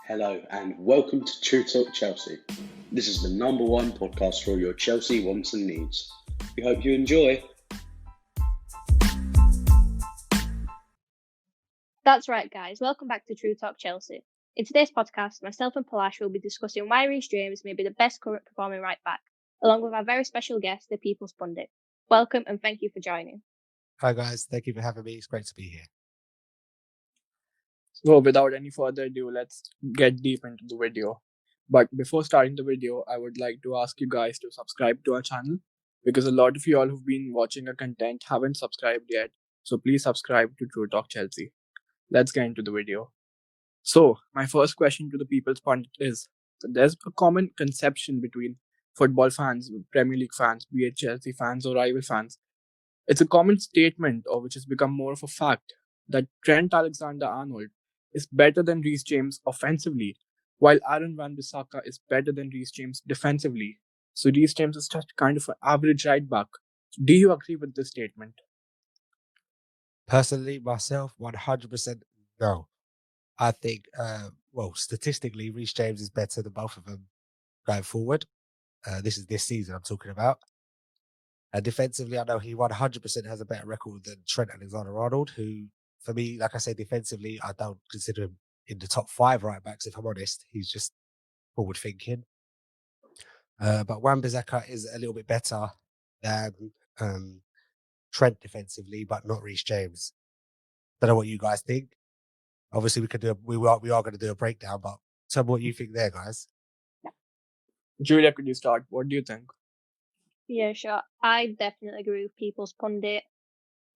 Hello and welcome to True Talk Chelsea. This is the number one podcast for all your Chelsea wants and needs. We hope you enjoy. That's right, guys. Welcome back to True Talk Chelsea. In today's podcast, myself and Palash will be discussing why Reece James may be the best current performing right back, along with our very special guest, the People's Pundit. Welcome and thank you for joining. Hi guys, thank you for having me. It's great to be here. So without any further ado, let's get deep into the video. But before starting the video, I would like to ask you guys to subscribe to our channel because a lot of you all who've been watching our content haven't subscribed yet. So please subscribe to True Talk Chelsea. Let's get into the video. So my first question to the People's Pundit is, there's a common conception between football fans, Premier League fans, be it Chelsea fans or rival fans. It's a common statement, or which has become more of a fact, that Trent Alexander-Arnold is better than Reece James offensively, while Aaron Wan-Bissaka is better than Reece James defensively. So Reece James is just kind of an average right back. Do you agree with this statement? Personally, myself, 100% no. I think, statistically, Reece James is better than both of them going forward. This is this season I'm talking about. And defensively, I know he 100% has a better record than Trent Alexander-Arnold, who, for me, like I said, defensively, I don't consider him in the top 5 right backs, if I'm honest. He's just forward thinking. But Wan-Bissaka is a little bit better than Trent defensively, but not Reece James. Don't know what you guys think. Obviously, we are going to do a breakdown, but tell me what you think there, guys. Julia, could you start? What do you think? Yeah, sure. I definitely agree with People's Pundit.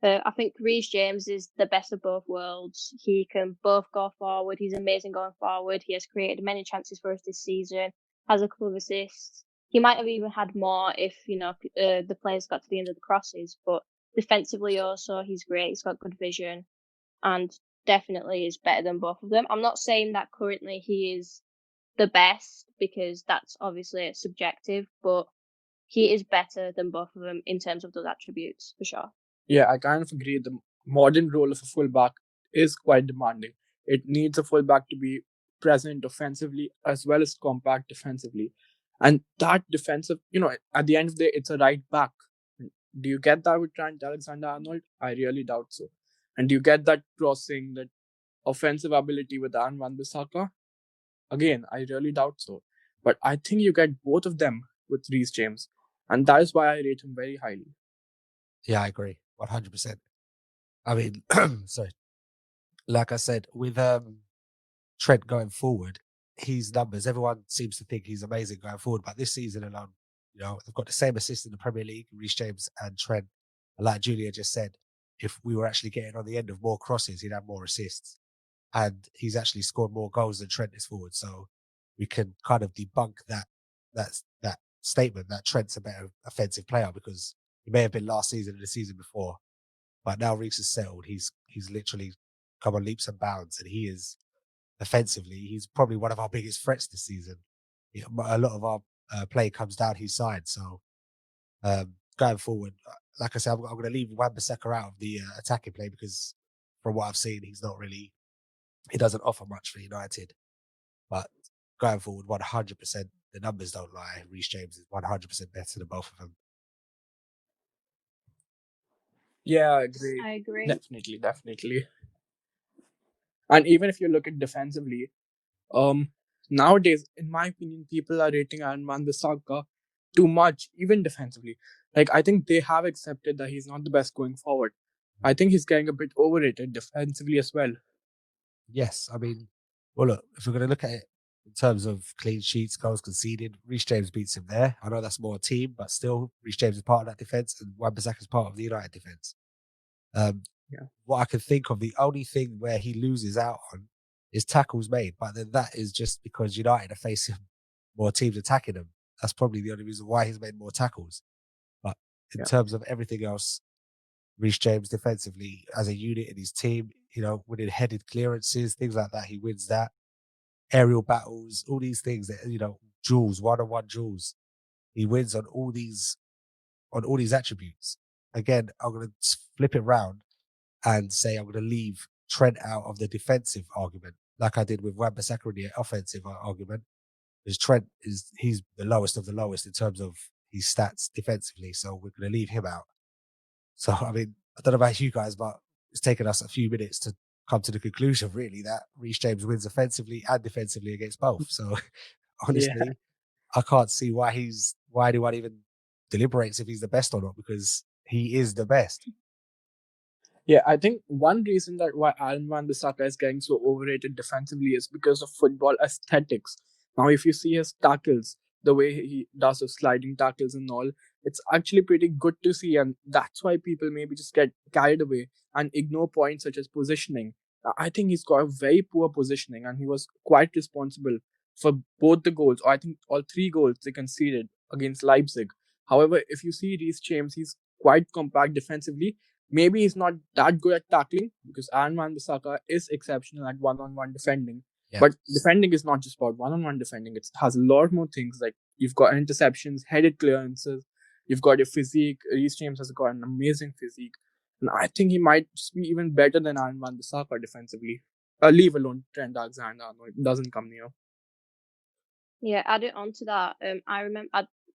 I think Reece James is the best of both worlds. He can both go forward. He's amazing going forward. He has created many chances for us this season, has a couple of assists. He might have even had more if, the players got to the end of the crosses. But defensively also, he's great. He's got good vision and definitely is better than both of them. I'm not saying that currently he is the best because that's obviously subjective, but he is better than both of them in terms of those attributes, for sure. Yeah, I kind of agree. The modern role of a fullback is quite demanding. It needs a fullback to be present offensively as well as compact defensively. And that defensive, at the end of the day, it's a right back. Do you get that with Trent Alexander-Arnold? I really doubt so. And do you get that crossing, that offensive ability with Aaron Wan-Bissaka? Again, I really doubt so. But I think you get both of them with Reece James. And that is why I rate him very highly. Yeah, I agree. 100%. I mean, sorry. Like I said, with Trent going forward, his numbers, everyone seems to think he's amazing going forward. But this season alone, they've got the same assist in the Premier League, Reece James and Trent. And like Julia just said, if we were actually getting on the end of more crosses, he'd have more assists. And he's actually scored more goals than Trent is forward. So we can kind of debunk that statement that Trent's a better offensive player, because he may have been last season and the season before. But now Reece has settled. He's literally come on leaps and bounds, and he is offensively, he's probably one of our biggest threats this season. A lot of our play comes down his side. So going forward, like I said, I'm going to leave Wan-Bissaka out of the attacking play because from what I've seen, he doesn't offer much for United. But going forward, 100%, the numbers don't lie. Reece James is 100% better than both of them. Yeah, I agree. I agree. Definitely. And even if you look at defensively, nowadays, in my opinion, people are rating Aaron Wan-Bissaka too much, even defensively. Like, I think they have accepted that he's not the best going forward. I think he's getting a bit overrated defensively as well. Yes, I mean, well, look, if we're going to look at it in terms of clean sheets, goals conceded, Reece James beats him there. I know that's more a team, but still, Reece James is part of that defence and Wan-Bissaka is part of the United defence. What I can think of, the only thing where he loses out on is tackles made, but then that is just because United are facing more teams attacking him. That's probably the only reason why he's made more tackles. But in terms of everything else, Reece James defensively as a unit in his team, winning headed clearances, things like that, he wins that. Aerial battles, all these things that, duels, one-on-one duels. He wins on all these attributes. Again, I'm going to flip it round and say I'm going to leave Trent out of the defensive argument like I did with Wan-Bissaka in the offensive argument, because Trent he's the lowest of the lowest in terms of his stats defensively, so we're going to leave him out. So, I mean, I don't know about you guys, but it's taken us a few minutes to come to the conclusion, really, that Reece James wins offensively and defensively against both. So, honestly, I can't see why anyone even deliberates if he's the best or not, because he is the best. Yeah, I think one reason that why Aaron Wan-Bissaka is getting so overrated defensively is because of football aesthetics. Now, if you see his tackles, the way he does the sliding tackles and all, it's actually pretty good to see, and that's why people maybe just get carried away and ignore points such as positioning. I think he's got a very poor positioning, and he was quite responsible for both the goals, or I think all 3 goals they conceded against Leipzig. However, if you see Reece James, he's quite compact defensively. Maybe he's not that good at tackling because Aaron Wan-Bissaka is exceptional at one-on-one defending. Yeah. But defending is not just about one-on-one defending. It has a lot more things, like you've got interceptions, headed clearances, you've got your physique. Reece James has got an amazing physique. And I think he might just be even better than Aaron Wan-Bissaka defensively. Leave alone Trent Alexander-Arnold. It doesn't come near. Yeah, adding on to that, I remember,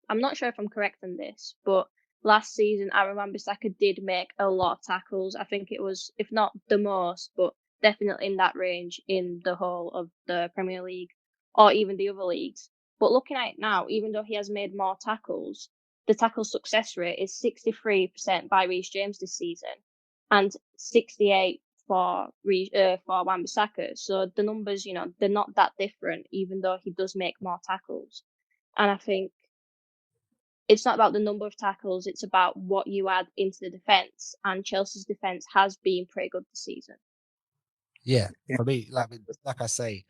I'm not sure if I'm correct in this, but last season I remember Saka did make a lot of tackles. I think it was, if not the most, but definitely in that range in the whole of the Premier League or even the other leagues. But looking at it now, even though he has made more tackles, the tackle success rate is 63% by Reece James this season and 68 for Wan-Bissaka. So the numbers, they're not that different, even though he does make more tackles. And I think it's not about the number of tackles, it's about what you add into the defence. And Chelsea's defence has been pretty good this season. Yeah, for me, like I say,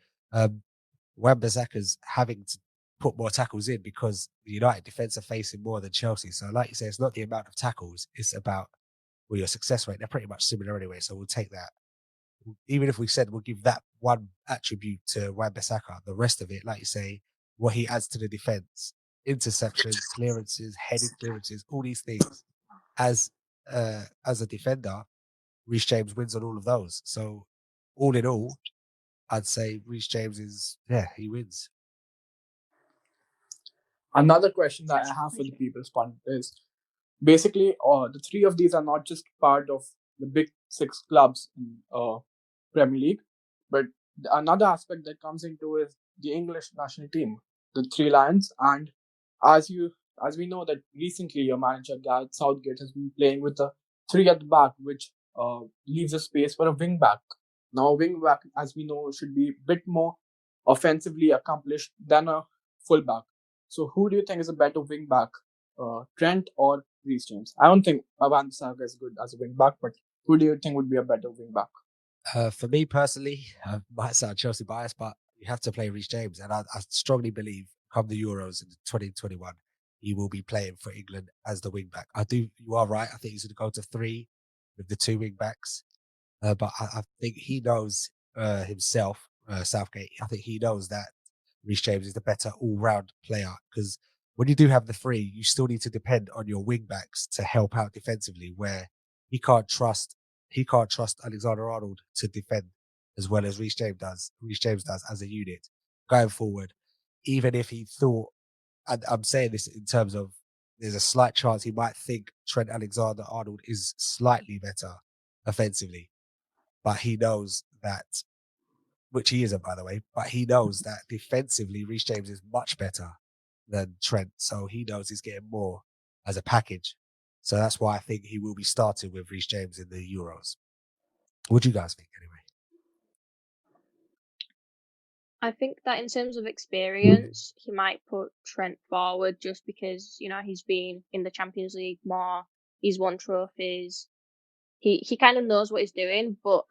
Wan-Bissaka's having to put more tackles in because the United defence are facing more than Chelsea. So, like you say, it's not the amount of tackles; it's about your success rate. They're pretty much similar anyway, so we'll take that. Even if we said we'll give that one attribute to Wan-Bissaka, the rest of it, like you say, what he adds to the defence, interceptions, clearances, headed clearances, all these things. As a defender, Reece James wins on all of those. So, all in all, I'd say Reece James he wins. Another question that I have for the People's Pundit is basically the 3 of these are not just part of the big 6 clubs in Premier League, but another aspect that comes into is the English national team, the 3 Lions. And as we know that recently your manager Gareth Southgate has been playing with the 3 at the back, which leaves a space for a wing back. Now, a wing back, as we know, should be a bit more offensively accomplished than a full back. So, who do you think is a better wing back, Trent or Reece James? I don't think Wan-Bissaka is good as a wing back, but who do you think would be a better wing back? For me personally, might sound Chelsea biased, but you have to play Reece James, and I strongly believe come the Euros in 2021, he will be playing for England as the wing back. You are right. I think he's going to go to 3 with the 2 wing backs, but I think he knows himself, Southgate. I think he knows that Reece James is the better all-round player, because when you do have the 3, you still need to depend on your wing backs to help out defensively, where he can't trust Alexander-Arnold to defend as well as Reece James does as a unit going forward. Even if he thought, and I'm saying this in terms of there's a slight chance he might think Trent Alexander-Arnold is slightly better offensively, but he knows that, which he isn't, by the way, but he knows that defensively Reece James is much better than Trent. So he knows he's getting more as a package. So that's why I think he will be starting with Reece James in the Euros. What do you guys think anyway? I think that in terms of experience, he might put Trent forward just because, he's been in the Champions League more. He's won trophies. He kind of knows what he's doing, but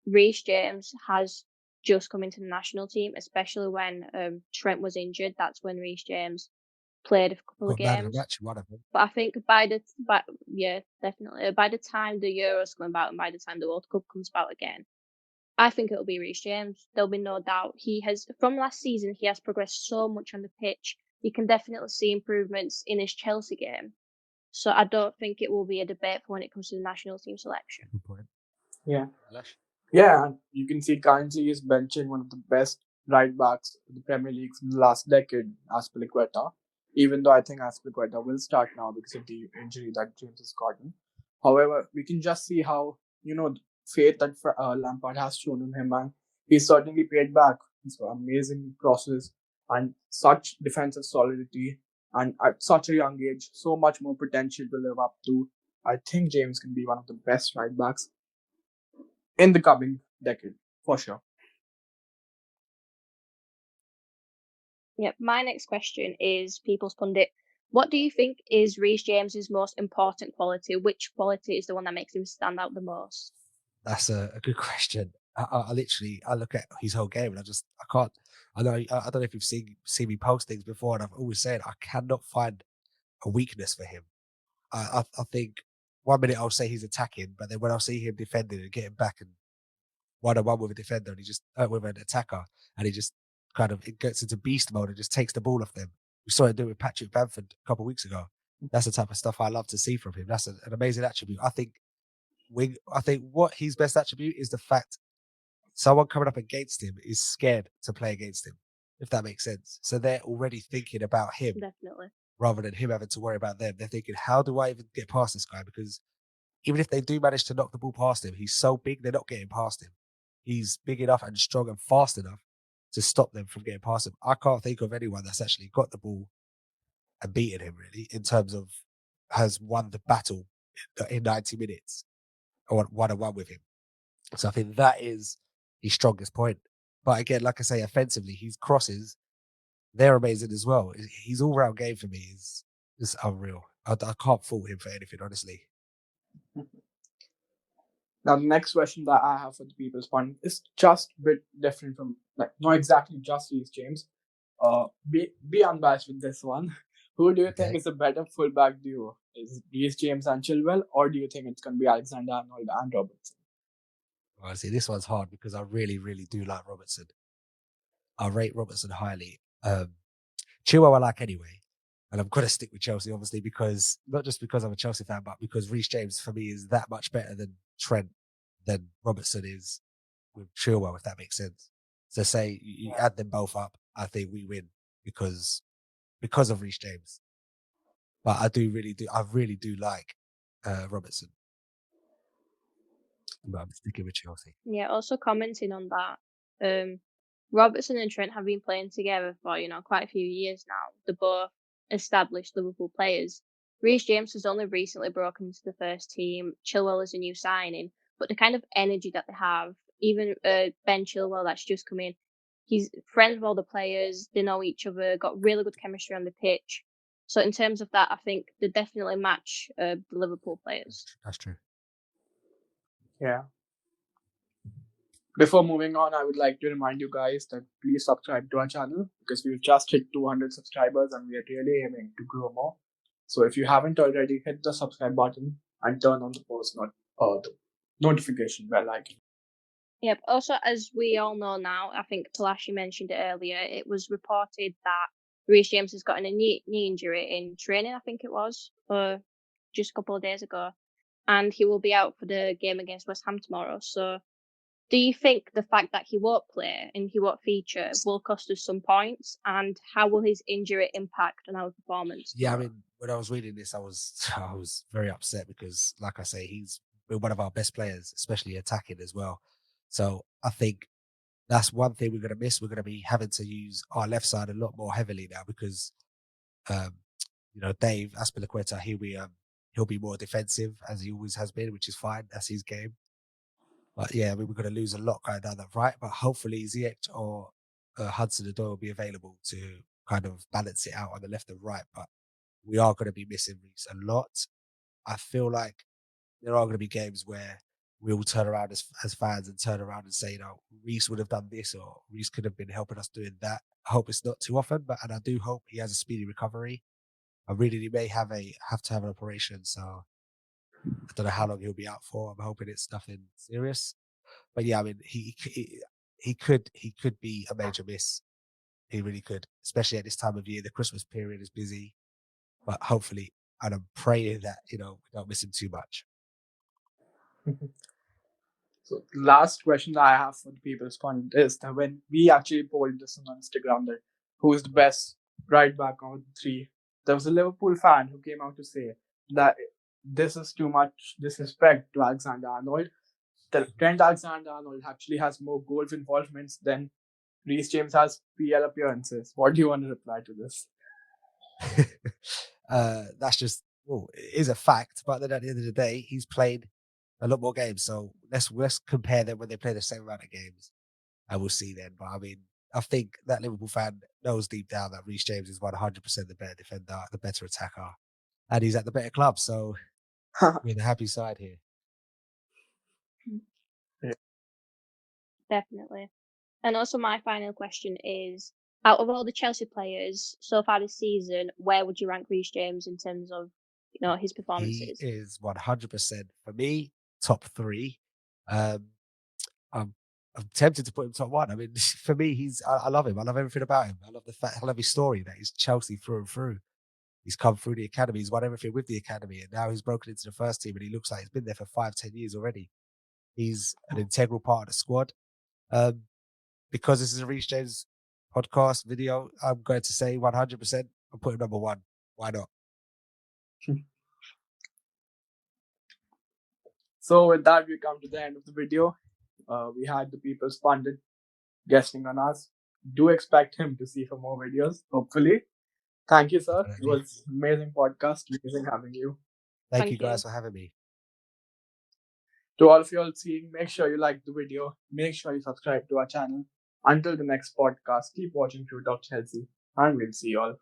Reece James has just come into the national team, especially when Trent was injured. That's when Reece James played a couple of games. One of them. But I think definitely. By the time the Euros come about and by the time the World Cup comes about again, I think it'll be Reece James. There'll be no doubt. From last season, he has progressed so much on the pitch. You can definitely see improvements in his Chelsea game. So I don't think it will be a debate for when it comes to the national team selection. Good point. Yeah. Yeah, and you can see currently he's benching one of the best right backs in the Premier League in the last decade, Aspilicueta. Even though I think Aspilicueta will start now because of the injury that James has gotten. However, we can just see how the faith that Lampard has shown in him, and he's certainly paid back. He's got amazing crosses and such defensive solidity, and at such a young age, so much more potential to live up to. I think James can be one of the best right backs in the coming decade, for sure. Yep. My next question is People's Pundit. What do you think is Reece James's most important quality? Which quality is the one that makes him stand out the most? That's a good question. I literally look at his whole game and I can't. I know I don't know if you've seen me post things before, and I've always said I cannot find a weakness for him. I think 1 minute I'll say he's attacking, but then when I'll see him defending and getting back and 1-on-1 with a defender, and he just with an attacker, and he just kind of it gets into beast mode and just takes the ball off them. We saw it do with Patrick Bamford a couple of weeks ago. That's the type of stuff I love to see from him. That's an amazing attribute. I think what his best attribute is the fact someone coming up against him is scared to play against him, if that makes sense. So they're already thinking about him Definitely. rather than him having to worry about them. They're thinking, how do I even get past this guy? Because even if they do manage to knock the ball past him, he's so big, they're not getting past him. He's big enough and strong and fast enough to stop them from getting past him. I can't think of anyone that's actually got the ball and beaten him, really, in terms of has won the battle in 90 minutes or 1-on-1 with him. So I think that is his strongest point. But again, like I say, offensively, his crosses, they're amazing as well. His all-round game for me is unreal. I can't fault him for anything, honestly. Now, the next question that I have for the People's Fund is just a bit different from, not exactly just Reece James. Be unbiased with this one. Who do you think is a better fullback duo? Is it Reece James and Chilwell, or do you think it's going to be Alexander-Arnold and Robertson? Honestly, this one's hard because I really, really do like Robertson. I rate Robertson highly. Chilwell I like anyway. And I'm going to stick with Chelsea, obviously, because not just because I'm a Chelsea fan, but because Reece James, for me, is that much better than Trent, than Robertson is with Chilwell, if that makes sense. So say you add them both up, I think we win because of Reece James. But I really do like Robertson. But I'm sticking with Chelsea. Yeah, also commenting on that, Robertson and Trent have been playing together for, quite a few years now. They're both established Liverpool players. Reece James has only recently broken into the first team. Chilwell is a new signing, but the kind of energy that they have, even Ben Chilwell that's just come in, he's friends with all the players. They know each other, got really good chemistry on the pitch. So in terms of that, I think they definitely match the Liverpool players. That's true. Yeah. Before moving on, I would like to remind you guys that please subscribe to our channel because we've just hit 200 subscribers and we are really aiming to grow more. So if you haven't already, hit the subscribe button and turn on the notification bell icon. Yep. Also, as we all know now, I think Palashi mentioned it earlier, it was reported that Reece James has gotten a knee injury in training, I think it was, just a couple of days ago. And he will be out for the game against West Ham tomorrow. So do you think the fact that he won't play and he won't feature will cost us some points? And how will his injury impact on our performance? Yeah, I mean, when I was reading this, I was very upset because, like I say, he's been one of our best players, especially attacking as well. So I think that's one thing we're going to miss. We're going to be having to use our left side a lot more heavily now because, Dave Aspilicueta, he'll be more defensive as he always has been, which is fine. That's his game. But yeah, I mean, we're going to lose a lot going down that right. But hopefully Ziyech or Hudson-Odoi will be available to kind of balance it out on the left and right. But we are going to be missing Reece a lot. I feel like there are going to be games where we will turn around as fans and turn around and say, Reece would have done this or Reece could have been helping us doing that. I hope it's not too often, and I do hope he has a speedy recovery. I really may have to have an operation, so I don't know how long he'll be out for. I'm hoping it's nothing serious. But yeah, I mean, he could be a major miss. He really could, especially at this time of year. The Christmas period is busy, but hopefully, and I'm praying that we don't miss him too much. So last question that I have for the people's fund is that when we actually polled this on Instagram that who is the best right back out of the three, there was a Liverpool fan who came out to say that this is too much disrespect to Alexander-Arnold. Trent Alexander-Arnold actually has more goals involvements than Reece James has PL appearances. What do you want to reply to this? That's just, well, it is a fact, but then at the end of the day, he's played a lot more games. So let's compare them when they play the same amount of games, and we'll see then. But I mean, I think that Liverpool fan knows deep down that Reece James is 100% the better defender, the better attacker, and he's at the better club. So we're in the happy side here. Definitely. And also, my final question is: out of all the Chelsea players so far this season, where would you rank Reece James in terms of his He performances? is 100% for me top 3. I'm tempted to put him top 1. I mean, for me, I love him. I love everything about him. I love the fact, I love his story that he's Chelsea through and through. He's come through the academy. He's won everything with the academy, and now he's broken into the first team, and he looks like he's been there for 5-10 years already. He's an integral part of the squad. Because this is a Reece James podcast video, I'm going to say 100%. I'll put him number 1. Why not? So with that, we come to the end of the video. We had the people's Pundit guesting on us. Do expect him to see for more videos, hopefully. Thank you, sir. Definitely. It was an amazing podcast. Amazing having you. Thank Thank you guys you. for having me. To all of you all seeing, make sure you like the video. Make sure you subscribe to our channel. Until the next podcast, keep watching True Talk Chelsea, and we'll see you all.